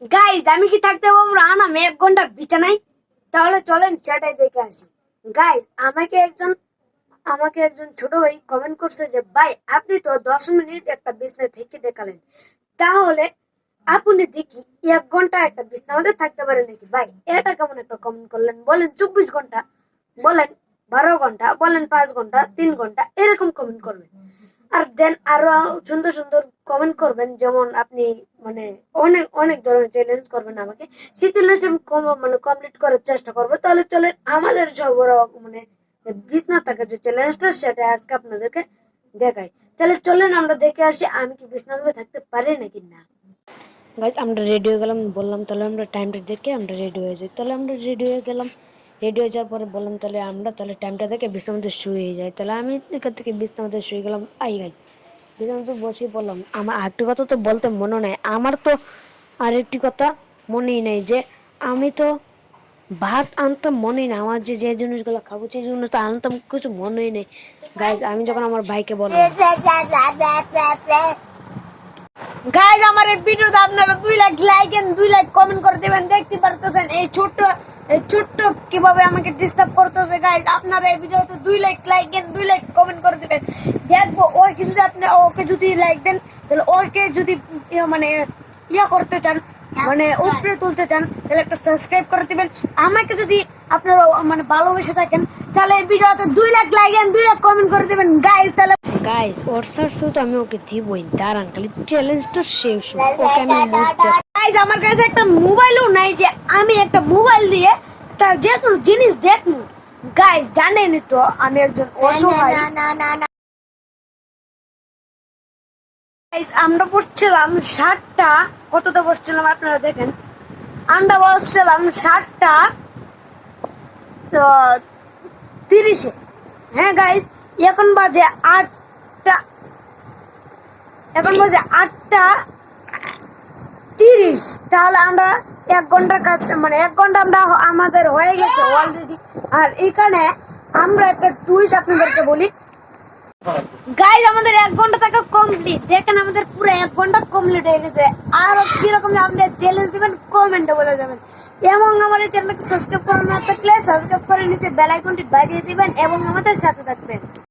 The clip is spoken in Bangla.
গাইজ আমি কি থাকতে পারবো না আমি 1 ঘন্টা বিছানায়? তাহলে চলেন সেটাই দেখে আসি। গাইজ আমাকে একজন ছোট ভাই কমেন্ট করছে যে ভাই আপনি তো 10 মিনিট একটা বিছনায় থেকে দেখালেন, তাহলে আপনি দেখি 1 ঘন্টা একটা বিছনা মধ্যে থাকতে পারে নাকি। ভাই এটা কেমন একটা কমেন্ট করলেন? বলেন 24 ঘন্টা, বলেন 12 ঘন্টা, বলেন 5 ঘন্টা, 3 ঘন্টা, এরকম কমেন্ট করবেন। আর দেন আরো সুন্দর সুন্দর কমেন্ট করবেন, যেমন আপনি মানে অনেক অনেক ধরনের চ্যালেঞ্জ করবেন আমাকে। সেই চ্যালেঞ্জ আমি মানে কমপ্লিট করার চেষ্টা করবো। তাহলে চলেন আমাদের সব মানে বিছনা থাকা যে চ্যালেঞ্জটা সেটা আজকে আপনাদেরকে দেখাই। তাহলে চলেন আমরা দেখে আসি আমি কি বিছনার মধ্যে থাকতে পারি নাকি না। গাইজ আমরা রেডি হয়ে গেলাম, বললাম তাহলে আমরা টাইমটা দেখে আমরা রেডি হয়ে যাই। তাহলে আমরা রেডি হয়ে গেলাম, রেডি হয়ে যাওয়ার পরে বললাম তাহলে টাইমটা দেখে বিছনার মধ্যে শুয়ে যাই। তাহলে আমি এখান থেকে বিছনার মধ্যে শুয়ে গেলাম। গাই বিছনার মধ্যে বসে পড়লাম। আমার আরেকটি কথা তো বলতে মনে নাই, আমার তো আরেকটি কথা মনেই নেই যে আমি তো ভাত আনতাম, মনেই না আমার যে যে জিনিসগুলো খাবো সেই জিনিস তো আনতাম, কিছু মনেই নেই। গাইজ আমি যখন আমার ভাইকে বললাম, গাইজ আমার এই ভিডিওতে আপনারা 2 lakh like and 2 lakh comment করে দিবেন। দেখতে পারতেছেন এই ছোট্ট কিভাবে আমাকে ডিস্টার্ব করতেছে। গাইজ আপনারা এই ভিডিওতে 2 লাখ এন্ড 2 লাখ কমেন্ট করে দিবেন। দেখবো ওকে যদি আপনি ওকে যদি লাইক দেন, তাহলে ওকে যদি মানে করতে চান, মানে উপরে তুলতে চান, তাহলে একটা সাবস্ক্রাইব করে দিবেন। আমাকে যদি আপনারা মানে ভালোবেসে থাকেন, তাহলে এই ভিডিওতে 2 lakh like and 2 lakh comment করে দিবেন। গাইজ তাহলে গাইজ ওর সাথে তো আমি ওকে দিবই, দাঁড়ান খালি চ্যালেঞ্জটা শেষ হোক, ওকে আমি গাইজ আমার কাছে একটা মোবাইলও নাই যে আমি একটা মোবাইল দিয়ে তার যে কোনো জিনিস দেখবো। গাইজ জানেনই তো আমি একজন অসহায়। গাইজ আমরা বসছিলাম 7টা, কতটা বসছিলাম আপনারা দেখেন। আমরা বসছিলাম 7টা 30-এ। হ্যাঁ গাইজ এখন বাজে 8টা, এখন বাজে 8টা 30। তাহলে আমরা 1 ঘন্টার কাজ মানে 1 ঘন্টা আমরা আমাদের হয়ে গেছে অলরেডি। আর এখানে আমরা একটা টুইস্ট আপনাদেরকে বলি। গাইজ আমাদের 1 ঘন্টা থাকা কমপ্লিট, দেখেন আমাদের পুরো 1 ঘন্টা কমপ্লিট হয়ে গেছে। আর কিরকম আপনি চ্যালেঞ্জ দিবেন কমেন্টে বলে যাবেন, এবং আমার এই চ্যানেলকে সাবস্ক্রাইব করা না থাকলে সাবস্ক্রাইব করে নিচে বেল আইকনটি বাজিয়ে দিবেন এবং আমাদের সাথে থাকবেন।